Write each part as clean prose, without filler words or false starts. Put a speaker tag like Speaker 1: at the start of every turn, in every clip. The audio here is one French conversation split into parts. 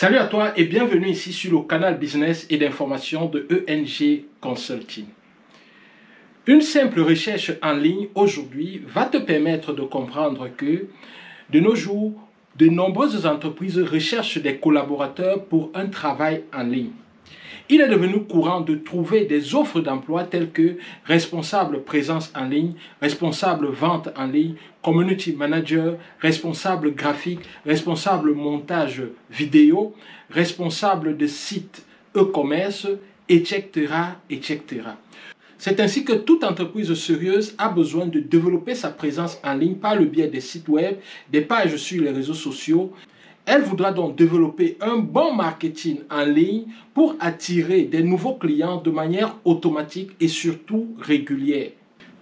Speaker 1: Salut à toi et bienvenue ici sur le canal business et d'information de ENG Consulting. Une simple recherche en ligne aujourd'hui va te permettre de comprendre que de nos jours, de nombreuses entreprises recherchent des collaborateurs pour un travail en ligne. Il est devenu courant de trouver des offres d'emploi telles que responsable présence en ligne, responsable vente en ligne, community manager, responsable graphique, responsable montage vidéo, responsable de site e-commerce, etc., etc. C'est ainsi que toute entreprise sérieuse a besoin de développer sa présence en ligne par le biais des sites web, des pages sur les réseaux sociaux. Elle voudra donc développer un bon marketing en ligne pour attirer des nouveaux clients de manière automatique et surtout régulière.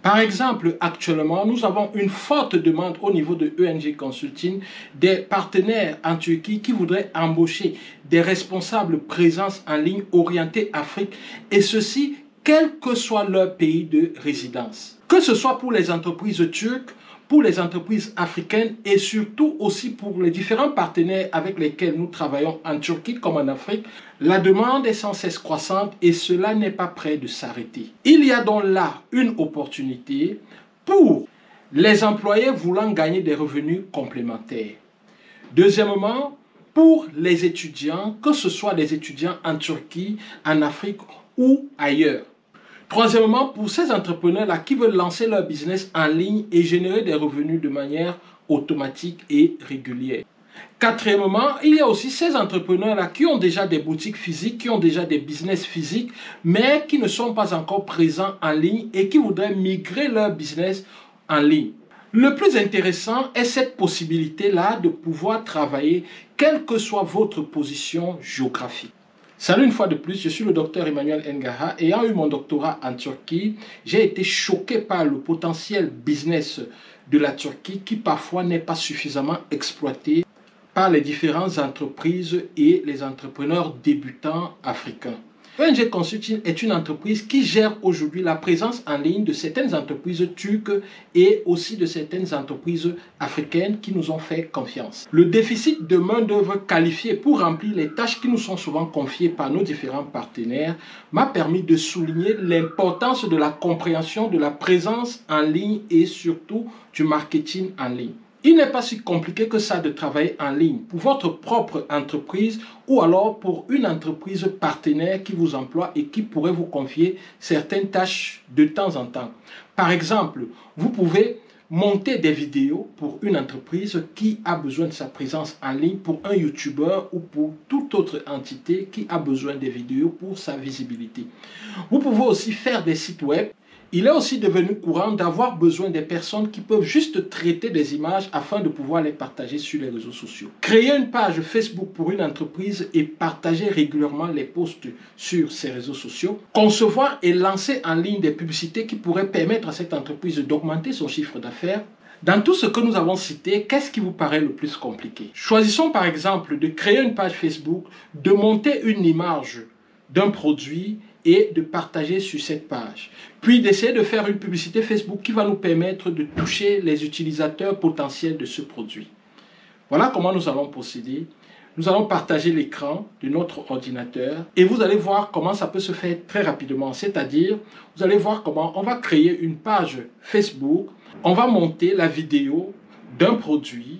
Speaker 1: Par exemple, actuellement, nous avons une forte demande au niveau de ENG Consulting des partenaires en Turquie qui voudraient embaucher des responsables présence en ligne orientés Afrique et ceci quel que soit leur pays de résidence. Que ce soit pour les entreprises turques, pour les entreprises africaines et surtout aussi pour les différents partenaires avec lesquels nous travaillons en Turquie comme en Afrique, la demande est sans cesse croissante et cela n'est pas prêt de s'arrêter. Il y a donc là une opportunité pour les employés voulant gagner des revenus complémentaires. Deuxièmement, pour les étudiants, que ce soit des étudiants en Turquie, en Afrique ou ailleurs. Troisièmement, pour ces entrepreneurs-là qui veulent lancer leur business en ligne et générer des revenus de manière automatique et régulière. Quatrièmement, il y a aussi ces entrepreneurs-là qui ont déjà des boutiques physiques, qui ont déjà des business physiques, mais qui ne sont pas encore présents en ligne et qui voudraient migrer leur business en ligne. Le plus intéressant est cette possibilité-là de pouvoir travailler quelle que soit votre position géographique. Salut une fois de plus, je suis le docteur Emmanuel Ngaha. Ayant eu mon doctorat en Turquie, j'ai été choqué par le potentiel business de la Turquie qui parfois n'est pas suffisamment exploité par les différentes entreprises et les entrepreneurs débutants africains. ENG Consulting est une entreprise qui gère aujourd'hui la présence en ligne de certaines entreprises turques et aussi de certaines entreprises africaines qui nous ont fait confiance. Le déficit de main-d'œuvre qualifiée pour remplir les tâches qui nous sont souvent confiées par nos différents partenaires m'a permis de souligner l'importance de la compréhension de la présence en ligne et surtout du marketing en ligne. Il n'est pas si compliqué que ça de travailler en ligne pour votre propre entreprise ou alors pour une entreprise partenaire qui vous emploie et qui pourrait vous confier certaines tâches de temps en temps. Par exemple, vous pouvez monter des vidéos pour une entreprise qui a besoin de sa présence en ligne, pour un YouTuber ou pour toute autre entité qui a besoin des vidéos pour sa visibilité. Vous pouvez aussi faire des sites web. Il est aussi devenu courant d'avoir besoin des personnes qui peuvent juste traiter des images afin de pouvoir les partager sur les réseaux sociaux. Créer une page Facebook pour une entreprise et partager régulièrement les posts sur ces réseaux sociaux. Concevoir et lancer en ligne des publicités qui pourraient permettre à cette entreprise d'augmenter son chiffre d'affaires. Dans tout ce que nous avons cité, qu'est-ce qui vous paraît le plus compliqué? Choisissons par exemple de créer une page Facebook, de monter une image d'un produit et de partager sur cette page. Puis d'essayer de faire une publicité Facebook qui va nous permettre de toucher les utilisateurs potentiels de ce produit. Voilà comment nous allons procéder. Nous allons partager l'écran de notre ordinateur et vous allez voir comment ça peut se faire très rapidement. C'est-à-dire, vous allez voir comment on va créer une page Facebook, on va monter la vidéo d'un produit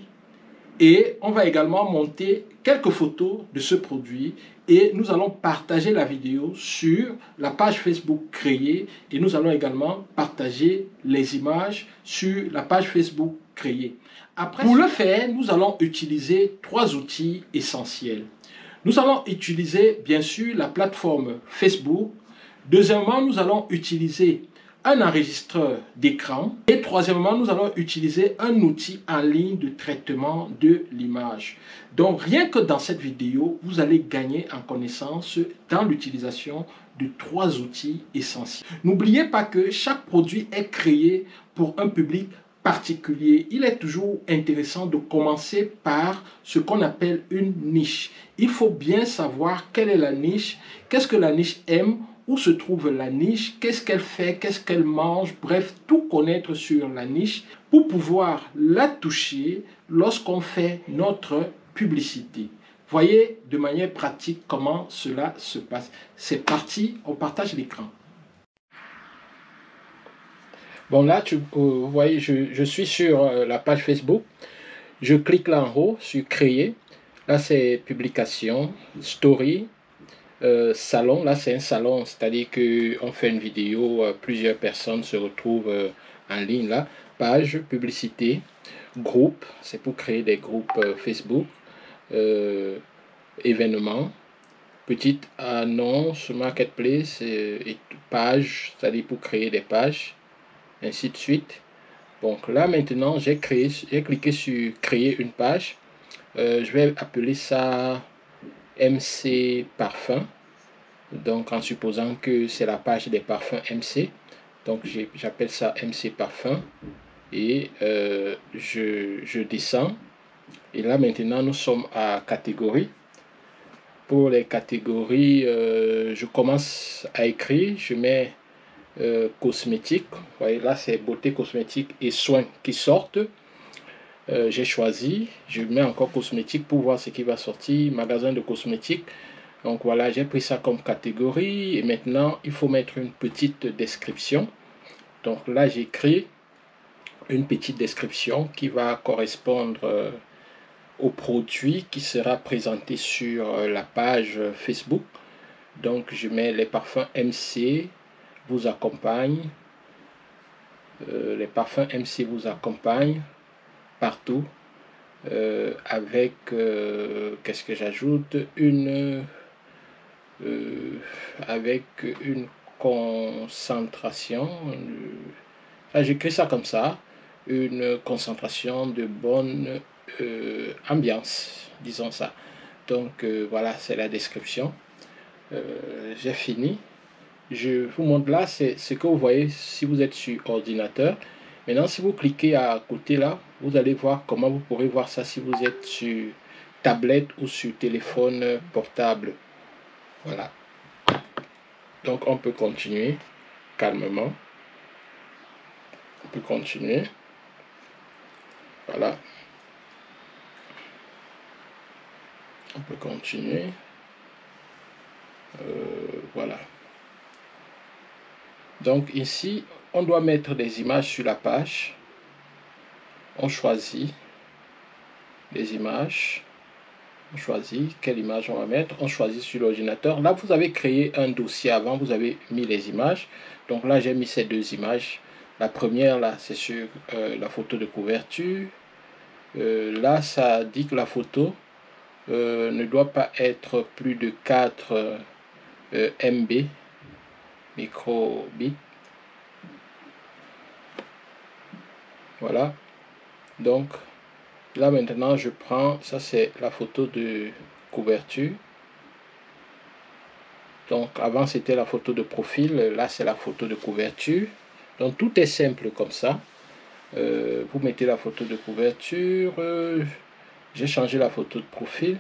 Speaker 1: et on va également monter quelques photos de ce produit et nous allons partager la vidéo sur la page Facebook créée et nous allons également partager les images sur la page Facebook créée. Après, pour le faire, nous allons utiliser trois outils essentiels. Nous allons utiliser bien sûr la plateforme Facebook. Deuxièmement, nous allons utiliser un enregistreur d'écran et troisièmement, nous allons utiliser un outil en ligne de traitement de l'image. Donc, rien que dans cette vidéo, vous allez gagner en connaissance dans l'utilisation de trois outils essentiels. N'oubliez pas que chaque produit est créé pour un public particulier. Il est toujours intéressant de commencer par ce qu'on appelle une niche. Il faut bien savoir quelle est la niche, qu'est-ce que la niche aime, où se trouve la niche, qu'est-ce qu'elle fait, qu'est-ce qu'elle mange, bref, tout connaître sur la niche pour pouvoir la toucher lorsqu'on fait notre publicité. Voyez de manière pratique comment cela se passe. C'est parti, on partage l'écran. Bon là, vous voyez, je suis sur la page Facebook. Je clique là en haut sur créer. Là, c'est publication, story, salon. Là, c'est un salon, c'est-à-dire qu'on fait une vidéo, plusieurs personnes se retrouvent en ligne là. Page, publicité, groupe, c'est pour créer des groupes Facebook, événements, petite annonce, marketplace, et page, c'est-à-dire pour créer des pages, ainsi de suite. Donc là maintenant, j'ai cliqué sur créer une page. Je vais appeler ça MC Parfum. Donc en supposant que c'est la page des parfums MC. Donc j'appelle ça MC Parfum. Et je descends. Et là maintenant, nous sommes à catégorie. Pour les catégories, je commence à écrire. Je mets cosmétique. Vous voyez, là, c'est beauté, cosmétique et soins qui sortent. J'ai choisi. Je mets encore cosmétique pour voir ce qui va sortir. Magasin de cosmétiques. Donc voilà, j'ai pris ça comme catégorie. Et maintenant, il faut mettre une petite description. Donc là, j'écris une petite description qui va correspondre au produit qui sera présenté sur la page Facebook. Donc je mets les parfums MC vous accompagnent. Les parfums MC vous accompagnent partout. Avec, qu'est-ce que j'ajoute, avec une concentration, j'écris ça comme ça, une concentration de bonne ambiance, disons ça. Donc voilà, c'est la description. J'ai fini. Je vous montre là, c'est ce que vous voyez si vous êtes sur ordinateur. Maintenant, si vous cliquez à côté là, vous allez voir comment vous pourrez voir ça si vous êtes sur tablette ou sur téléphone portable. Voilà. Donc, on peut continuer calmement. On peut continuer. Voilà. On peut continuer. Voilà. Donc ici, on doit mettre des images sur la page. On choisit les images. On choisit quelle image on va mettre. On choisit sur l'ordinateur. Là, vous avez créé un dossier avant. Vous avez mis les images. Donc là, j'ai mis ces deux images. La première, là, c'est sur la photo de couverture. Là, ça dit que la photo ne doit pas être plus de 4 MB, microbits. Voilà. Donc, là maintenant, je prends, ça c'est la photo de couverture. Donc, avant c'était la photo de profil, là c'est la photo de couverture. Donc, tout est simple comme ça. Vous mettez la photo de couverture. J'ai changé la photo de profil.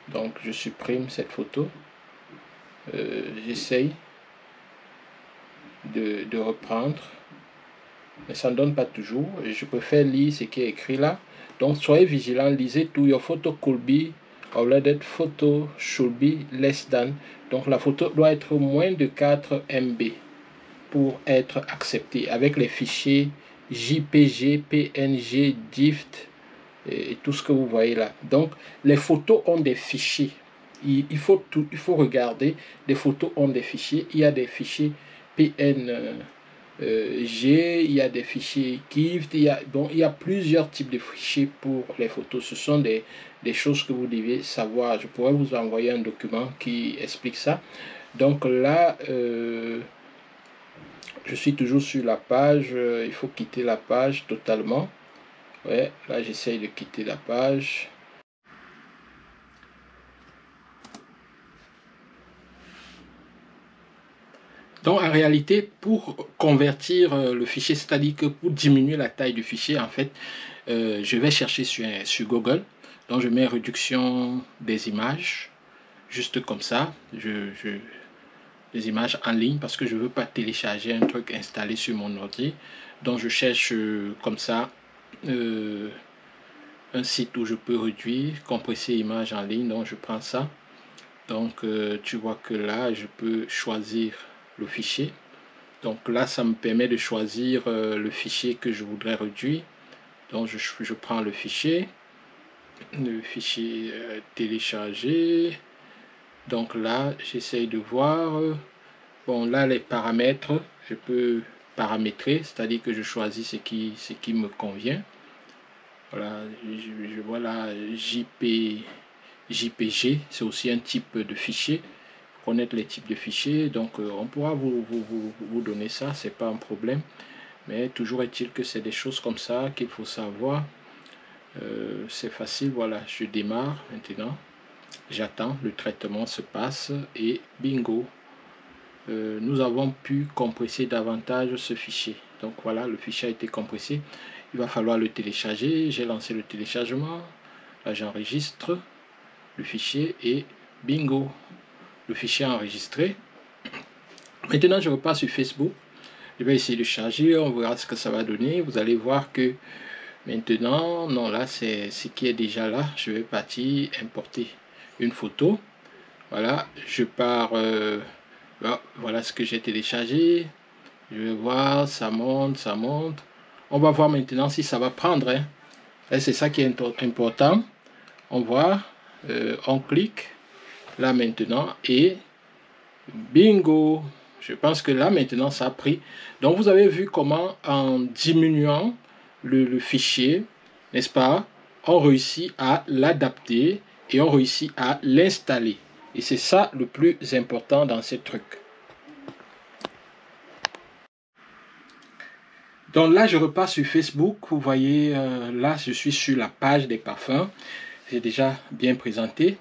Speaker 1: Donc, je supprime cette photo. J'essaye de reprendre. Mais ça ne donne pas toujours. Je préfère lire ce qui est écrit là. Donc, soyez vigilants. Lisez tout. Your photo could be uploaded. Photo should be less than. Donc, la photo doit être moins de 4 MB pour être acceptée. Avec les fichiers JPG, PNG, DIFT et tout ce que vous voyez là. Donc, les photos ont des fichiers. Il faut regarder. Les photos ont des fichiers. Il y a des fichiers PNG, il y a des fichiers GIF, il y a plusieurs types de fichiers pour les photos. Ce sont des choses que vous devez savoir. Je pourrais vous envoyer un document qui explique ça. Donc là, je suis toujours sur la page. Il faut quitter la page totalement. Ouais, là j'essaye de quitter la page. Donc en réalité, pour convertir le fichier, c'est-à-dire que pour diminuer la taille du fichier, en fait, je vais chercher sur Google. Donc je mets réduction des images, juste comme ça. Les images en ligne parce que je ne veux pas télécharger un truc installé sur mon ordi. Donc je cherche comme ça un site où je peux réduire, compresser image en ligne. Donc je prends ça. Donc tu vois que là je peux choisir le fichier. Donc là ça me permet de choisir le fichier que je voudrais réduire. Donc je prends le fichier téléchargé. Donc là j'essaye de voir. Bon là les paramètres, je peux paramétrer, c'est-à-dire que je choisis ce qui me convient. Voilà, je vois là JPG, c'est aussi un type de fichier. Connaître les types de fichiers, donc on pourra vous donner ça, c'est pas un problème. Mais toujours est-il que c'est des choses comme ça qu'il faut savoir. C'est facile, voilà, je démarre maintenant. J'attends, le traitement se passe et bingo. Nous avons pu compresser davantage ce fichier. Donc voilà, le fichier a été compressé. Il va falloir le télécharger. J'ai lancé le téléchargement. Là, j'enregistre le fichier et bingo, le fichier enregistré. Maintenant, je repars sur Facebook. Je vais essayer de charger. On verra ce que ça va donner. Vous allez voir que maintenant, non, là, c'est ce qui est déjà là. Je vais partir importer une photo. Voilà, je pars. Voilà ce que j'ai téléchargé. Je vais voir, ça monte, ça monte. On va voir maintenant si ça va prendre. Hein. C'est ça qui est important. On voit, on clique là maintenant et bingo. Je pense que là maintenant ça a pris. Donc vous avez vu comment en diminuant le fichier, n'est-ce pas, on réussit à l'adapter et on réussit à l'installer. Et c'est ça le plus important dans ces trucs. Donc là, je repars sur Facebook. Vous voyez, là, je suis sur la page des parfums. J'ai déjà bien présenté.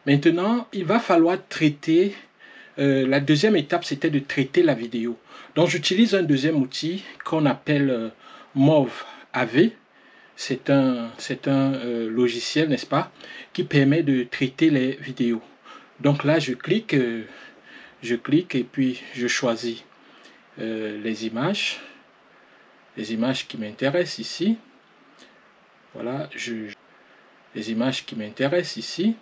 Speaker 1: Maintenant, il va falloir traiter. La deuxième étape, c'était de traiter la vidéo. Donc, j'utilise un deuxième outil qu'on appelle Mauve AV. C'est un logiciel, n'est-ce pas, qui permet de traiter les vidéos. Donc là, je clique et puis je choisis les images qui m'intéressent ici. Voilà, les images qui m'intéressent ici.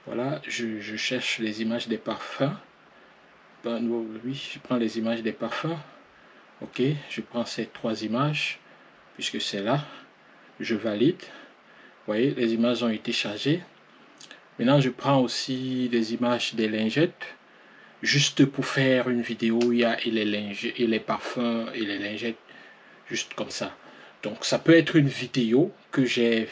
Speaker 1: Voilà, je cherche les images des parfums. Ben, oui, je prends les images des parfums. Ok, je prends ces trois images, puisque c'est là. Je valide. Vous voyez, les images ont été chargées. Maintenant, je prends aussi des images des lingettes, juste pour faire une vidéo où il y a les parfums et les lingettes, juste comme ça. Donc, ça peut être une vidéo que j'ai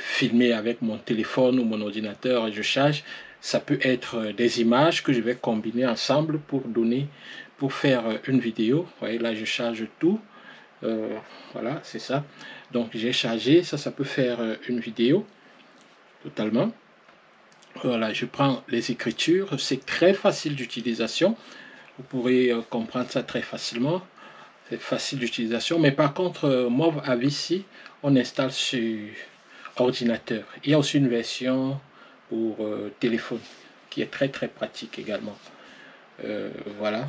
Speaker 1: filmée avec mon téléphone ou mon ordinateur et je charge. Ça peut être des images que je vais combiner ensemble pour faire une vidéo. Vous voyez, là, je charge tout. Voilà, c'est ça. Donc, j'ai chargé. Ça peut faire une vidéo totalement. Voilà, je prends les écritures. C'est très facile d'utilisation. Vous pourrez comprendre ça très facilement. C'est facile d'utilisation. Mais par contre, Mauve AV ici, on installe sur ordinateur. Il y a aussi une version pour téléphone qui est très très pratique également. Voilà.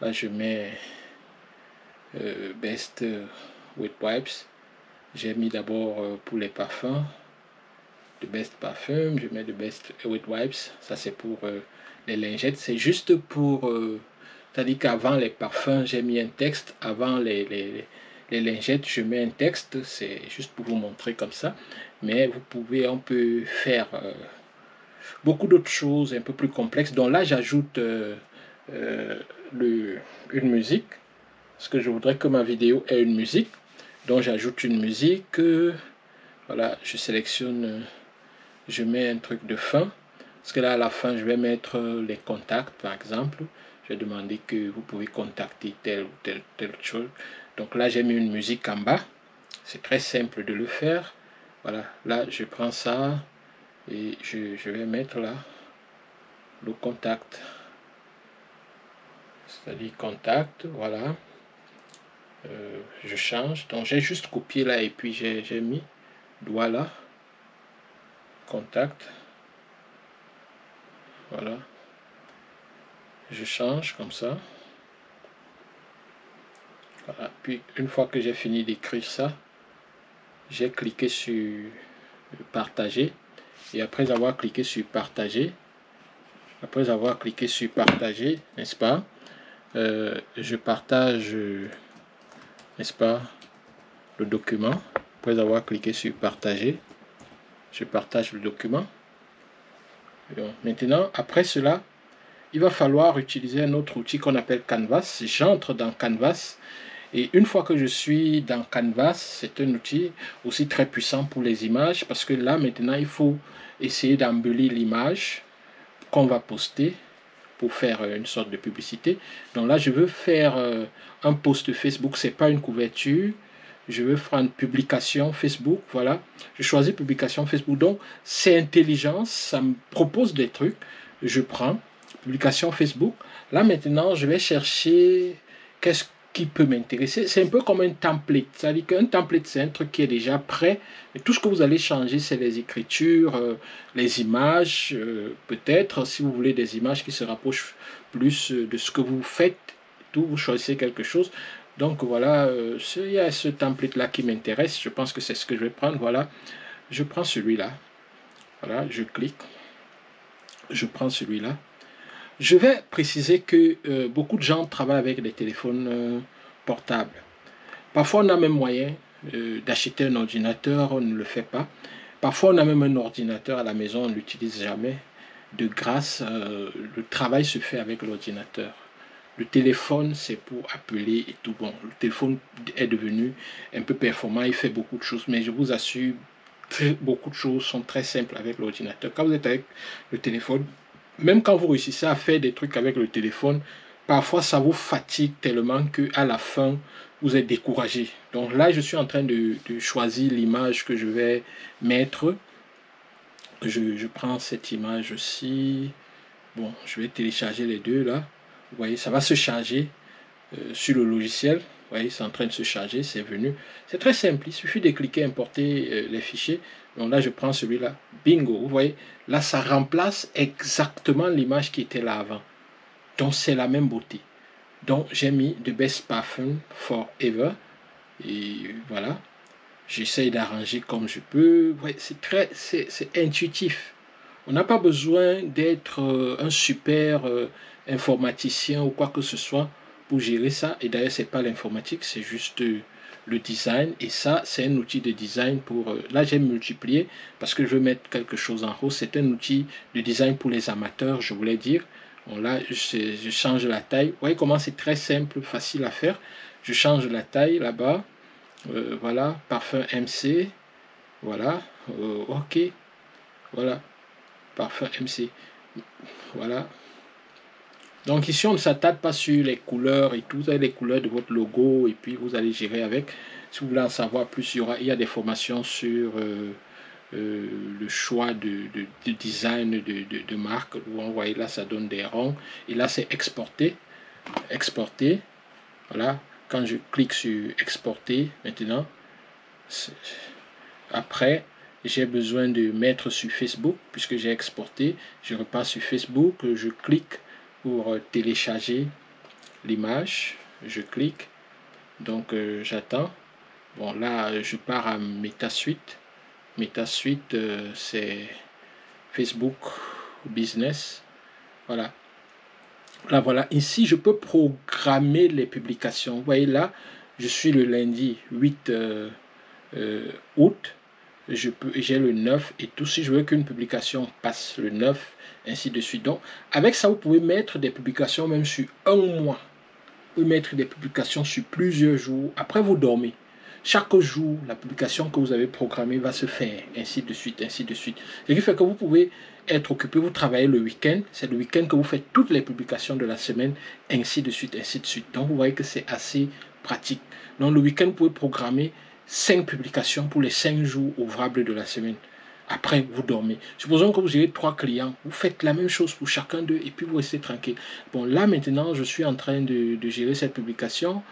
Speaker 1: Là, je mets Best with Wipes. J'ai mis d'abord pour les parfums. De Best Parfum, je mets de Best with Wipes, ça c'est pour les lingettes, c'est juste pour, c'est-à-dire qu'avant les parfums, j'ai mis un texte, avant les lingettes, je mets un texte, c'est juste pour vous montrer comme ça, mais on peut faire beaucoup d'autres choses un peu plus complexes, donc là j'ajoute une musique, parce que je voudrais que ma vidéo ait une musique, donc j'ajoute une musique, voilà, je sélectionne... je mets un truc de fin, parce que là à la fin je vais mettre les contacts par exemple, je vais demander que vous pouvez contacter telle ou telle chose, donc là j'ai mis une musique en bas, c'est très simple de le faire, voilà, là je prends ça et je vais mettre là le contact, c'est-à-dire contact, voilà, je change, donc j'ai juste copié là et puis j'ai mis doigt là, contact, voilà, je change comme ça. Voilà. Puis une fois que j'ai fini d'écrire ça, j'ai cliqué sur partager. Et après avoir cliqué sur partager, n'est-ce pas, je partage, n'est-ce pas, le document. Après avoir cliqué sur partager, je partage le document. Donc, maintenant, après cela, il va falloir utiliser un autre outil qu'on appelle Canvas. J'entre dans Canvas. Et une fois que je suis dans Canvas, c'est un outil aussi très puissant pour les images parce que là, maintenant, il faut essayer d'embellir l'image qu'on va poster pour faire une sorte de publicité. Donc là, je veux faire un post Facebook, c'est pas une couverture. Je veux faire une publication Facebook, voilà. Je choisis publication Facebook. Donc, c'est intelligent, ça me propose des trucs. Je prends publication Facebook. Là, maintenant, je vais chercher qu'est-ce qui peut m'intéresser. C'est un peu comme un template. C'est-à-dire qu'un template, c'est un truc qui est déjà prêt. Et tout ce que vous allez changer, c'est les écritures, les images, peut-être, si vous voulez des images qui se rapprochent plus de ce que vous faites, tout, vous choisissez quelque chose. Donc voilà, il y a ce template-là qui m'intéresse. Je pense que c'est ce que je vais prendre. Voilà, je prends celui-là. Voilà, je clique. Je prends celui-là. Je vais préciser que beaucoup de gens travaillent avec des téléphones portables. Parfois, on a même moyen d'acheter un ordinateur, on ne le fait pas. Parfois, on a même un ordinateur à la maison, on ne l'utilise jamais. De grâce, le travail se fait avec l'ordinateur. Le téléphone, c'est pour appeler et tout. Bon, le téléphone est devenu un peu performant, il fait beaucoup de choses, mais je vous assure, beaucoup de choses sont très simples avec l'ordinateur. Quand vous êtes avec le téléphone, même quand vous réussissez à faire des trucs avec le téléphone, parfois ça vous fatigue tellement qu'à la fin, vous êtes découragé. Donc là, je suis en train de choisir l'image que je vais mettre. Je prends cette image-ci. Bon, je vais télécharger les deux là. Vous voyez, ça va se charger sur le logiciel. Vous voyez, c'est en train de se charger, c'est venu. C'est très simple, il suffit de cliquer, importer les fichiers. Donc là, je prends celui-là. Bingo, vous voyez, là, ça remplace exactement l'image qui était là avant. Donc, c'est la même beauté. Donc, j'ai mis The Best Parfum Forever. Et voilà, j'essaye d'arranger comme je peux. Ouais, c'est intuitif. On n'a pas besoin d'être un super informaticien ou quoi que ce soit pour gérer ça. Et d'ailleurs, c'est pas l'informatique, c'est juste le design. Et ça, c'est un outil de design pour... là, j'ai multiplié parce que je veux mettre quelque chose en haut. C'est un outil de design pour les amateurs, je voulais dire. Bon, là, je change la taille. Vous voyez comment c'est très simple, facile à faire. Je change la taille là-bas. Voilà, parfum MC. Voilà, OK. Voilà, parfum MC. Voilà. Donc ici, on ne s'attarde pas sur les couleurs et tout. Vous avez les couleurs de votre logo et puis vous allez gérer avec. Si vous voulez en savoir plus, il y a des formations sur le choix de design de marque. Où on voit là, ça donne des ronds. Et là, c'est exporter. Exporter. Voilà. Quand je clique sur exporter, maintenant, après, j'ai besoin de mettre sur Facebook, puisque j'ai exporté. Je repars sur Facebook, je clique pour télécharger l'image. Je clique, donc j'attends. Bon, là, je pars à MetaSuite. MetaSuite, c'est Facebook Business. Voilà. Là, voilà. Ici, je peux programmer les publications. Vous voyez là, je suis le lundi 8 août. J'ai le 9 et tout. Si je veux qu'une publication passe le 9, ainsi de suite. Donc, avec ça, vous pouvez mettre des publications même sur un mois. Vous pouvez mettre des publications sur plusieurs jours. Après, vous dormez. Chaque jour, la publication que vous avez programmée va se faire, ainsi de suite, ainsi de suite. Ce qui fait que vous pouvez être occupé, vous travaillez le week-end. C'est le week-end que vous faites toutes les publications de la semaine, ainsi de suite, ainsi de suite. Donc, vous voyez que c'est assez pratique. Donc, le week-end, vous pouvez programmer 5 publications pour les 5 jours ouvrables de la semaine. Après, vous dormez. Supposons que vous avez 3 clients. Vous faites la même chose pour chacun d'eux et puis vous restez tranquille. Bon, là, maintenant, je suis en train de gérer cette publication.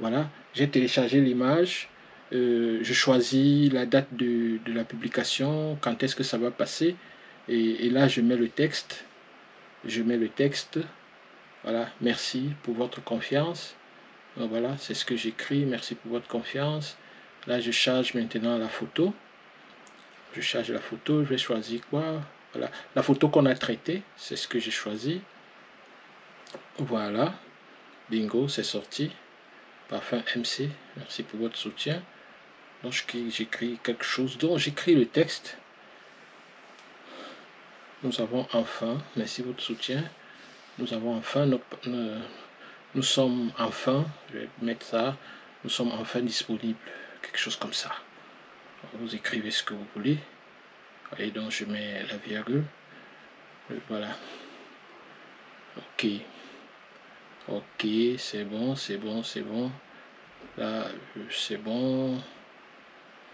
Speaker 1: Voilà, j'ai téléchargé l'image. Je choisis la date de la publication, quand est-ce que ça va passer. Et là, je mets le texte. Je mets le texte. Voilà, merci pour votre confiance. Voilà, c'est ce que j'écris. Merci pour votre confiance. Là, je charge maintenant la photo. Je charge la photo. Je vais choisir quoi? Voilà. La photo qu'on a traitée, c'est ce que j'ai choisi. Voilà. Bingo, c'est sorti. Parfum MC. Merci pour votre soutien. Donc, j'écris quelque chose. Donc, j'écris le texte. Nous avons enfin, merci pour votre soutien. Nous avons enfin, nous sommes enfin, je vais mettre ça, nous sommes enfin disponibles. Quelque chose comme ça. Vous écrivez ce que vous voulez. Et donc je mets la virgule. Voilà. Ok. Ok, c'est bon, c'est bon, c'est bon. Là, c'est bon.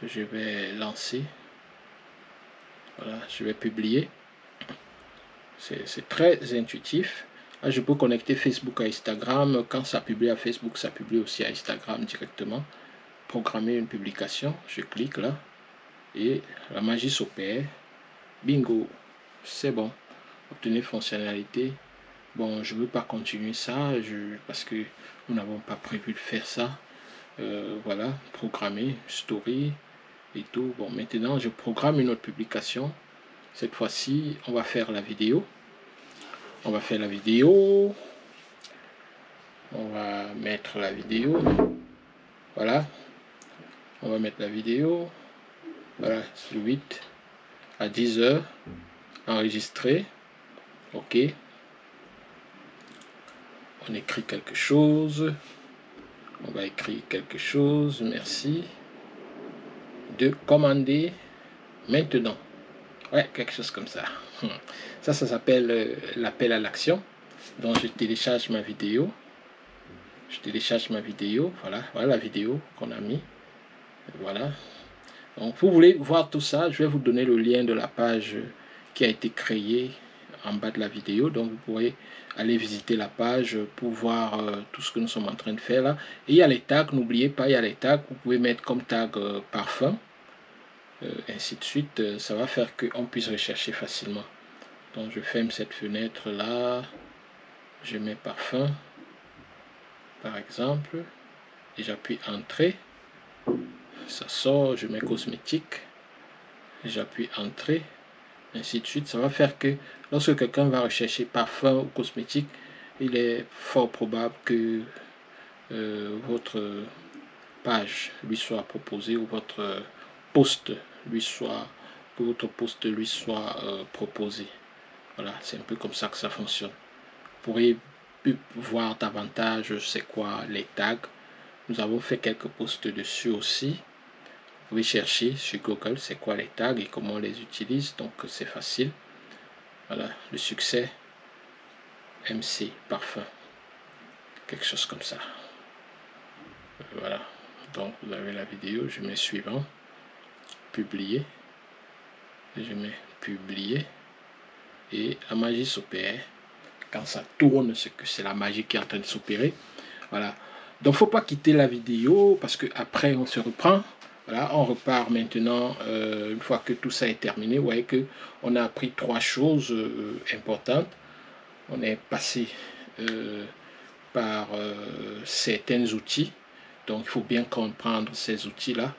Speaker 1: Je vais lancer. Voilà, je vais publier. C'est très intuitif. Là, je peux connecter Facebook à Instagram. Quand ça publie à Facebook, ça publie aussi à Instagram directement. Programmer une publication. Je clique là. Et la magie s'opère. Bingo. C'est bon. Obtenir fonctionnalité. Bon, je ne veux pas continuer ça parce que nous n'avons pas prévu de faire ça. Voilà, programmer, story et tout. Bon, maintenant, je programme une autre publication. Cette fois-ci, on va faire la vidéo. On va faire la vidéo. On va mettre la vidéo. Voilà. On va mettre la vidéo. Voilà, sur 8 à 10 heures. Enregistré. OK. On écrit quelque chose. On va écrire quelque chose. Merci. De commander maintenant. Ouais, quelque chose comme ça. Ça s'appelle l'appel à l'action. Donc, je télécharge ma vidéo. Je télécharge ma vidéo. Voilà, voilà la vidéo qu'on a mis. Voilà. Donc, vous voulez voir tout ça, je vais vous donner le lien de la page qui a été créée en bas de la vidéo. Donc, vous pourrez aller visiter la page pour voir tout ce que nous sommes en train de faire là. Et il y a les tags, n'oubliez pas, il y a les tags. Vous pouvez mettre comme tag parfum. Ainsi de suite, ça va faire qu'on puisse rechercher facilement. Donc je ferme cette fenêtre là, je mets parfum par exemple et j'appuie entrée, ça sort, je mets cosmétique, j'appuie entrée, ainsi de suite. Ça va faire que lorsque quelqu'un va rechercher parfum ou cosmétique, il est fort probable que votre page lui soit proposée ou votre post lui soit proposé. Voilà, c'est un peu comme ça que ça fonctionne. Vous pourrez voir davantage c'est quoi les tags. Nous avons fait quelques posts dessus aussi. Vous pouvez chercher sur Google c'est quoi les tags et comment on les utilise. Donc c'est facile. Voilà, le succès MC parfum. Quelque chose comme ça. Voilà. Donc vous avez la vidéo, je mets suivant. Publier. Je mets publier. Et la magie s'opère. Quand ça tourne, c'est que c'est la magie qui est en train de s'opérer. Voilà. Donc, faut pas quitter la vidéo parce que après on se reprend. Voilà, on repart maintenant une fois que tout ça est terminé. Vous voyez que on a appris trois choses importantes. On est passé par certains outils. Donc, il faut bien comprendre ces outils-là.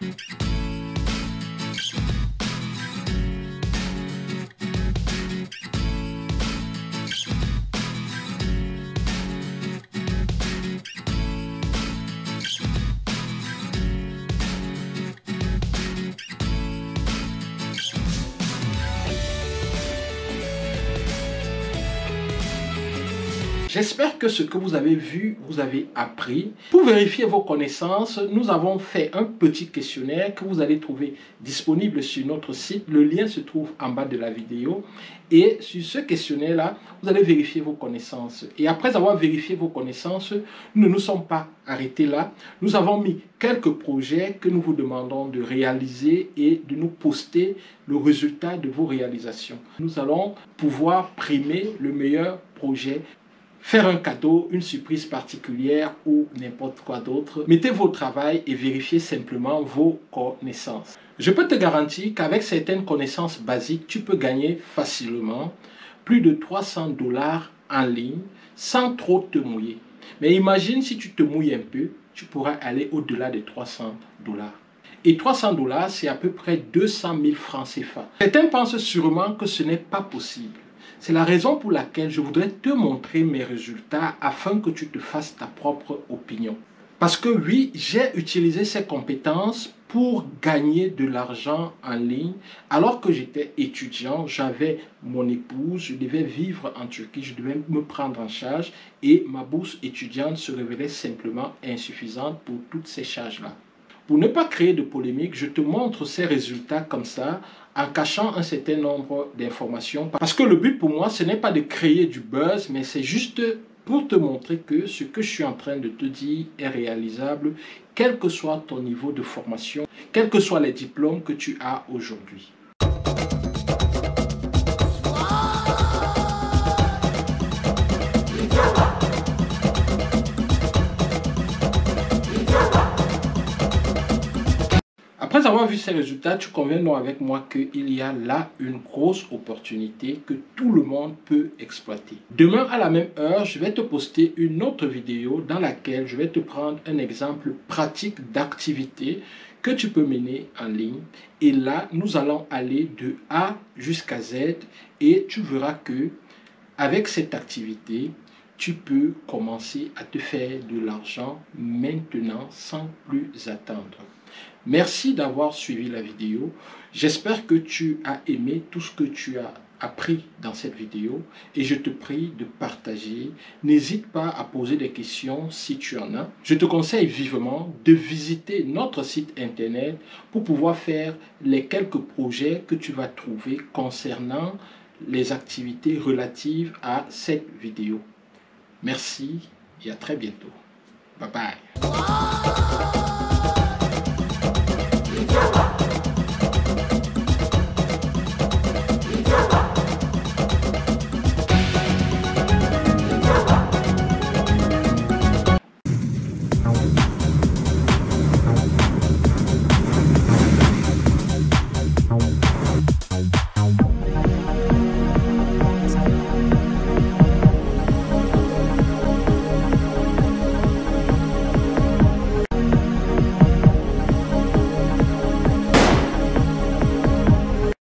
Speaker 1: J'espère que ce que vous avez vu, vous avez appris. Pour vérifier vos connaissances, nous avons fait un petit questionnaire que vous allez trouver disponible sur notre site. Le lien se trouve en bas de la vidéo. Et sur ce questionnaire-là, vous allez vérifier vos connaissances. Et après avoir vérifié vos connaissances, nous ne nous sommes pas arrêtés là. Nous avons mis quelques projets que nous vous demandons de réaliser et de nous poster le résultat de vos réalisations. Nous allons pouvoir primer le meilleur projet, faire un cadeau, une surprise particulière ou n'importe quoi d'autre. Mettez vos travail et vérifiez simplement vos connaissances. Je peux te garantir qu'avec certaines connaissances basiques, tu peux gagner facilement plus de 300 $ en ligne sans trop te mouiller. Mais imagine si tu te mouilles un peu, tu pourras aller au-delà de 300 $. Et 300 $, c'est à peu près 200 000 francs CFA. Certains pensent sûrement que ce n'est pas possible. C'est la raison pour laquelle je voudrais te montrer mes résultats afin que tu te fasses ta propre opinion. Parce que oui, j'ai utilisé ces compétences pour gagner de l'argent en ligne. Alors que j'étais étudiant, j'avais mon épouse, je devais vivre en Turquie, je devais me prendre en charge et ma bourse étudiante se révélait simplement insuffisante pour toutes ces charges-là. Pour ne pas créer de polémique, je te montre ces résultats comme ça, en cachant un certain nombre d'informations. Parce que le but pour moi, ce n'est pas de créer du buzz, mais c'est juste pour te montrer que ce que je suis en train de te dire est réalisable, quel que soit ton niveau de formation, quels que soient les diplômes que tu as aujourd'hui. Après avoir vu ces résultats, tu conviens donc avec moi qu'il y a là une grosse opportunité que tout le monde peut exploiter. Demain à la même heure, je vais te poster une autre vidéo dans laquelle je vais te prendre un exemple pratique d'activité que tu peux mener en ligne. Et là, nous allons aller de A jusqu'à Z et tu verras que avec cette activité, tu peux commencer à te faire de l'argent maintenant sans plus attendre. Merci d'avoir suivi la vidéo. J'espère que tu as aimé tout ce que tu as appris dans cette vidéo et je te prie de partager. N'hésite pas à poser des questions si tu en as. Je te conseille vivement de visiter notre site internet pour pouvoir faire les quelques projets que tu vas trouver concernant les activités relatives à cette vidéo. Merci et à très bientôt. Bye bye.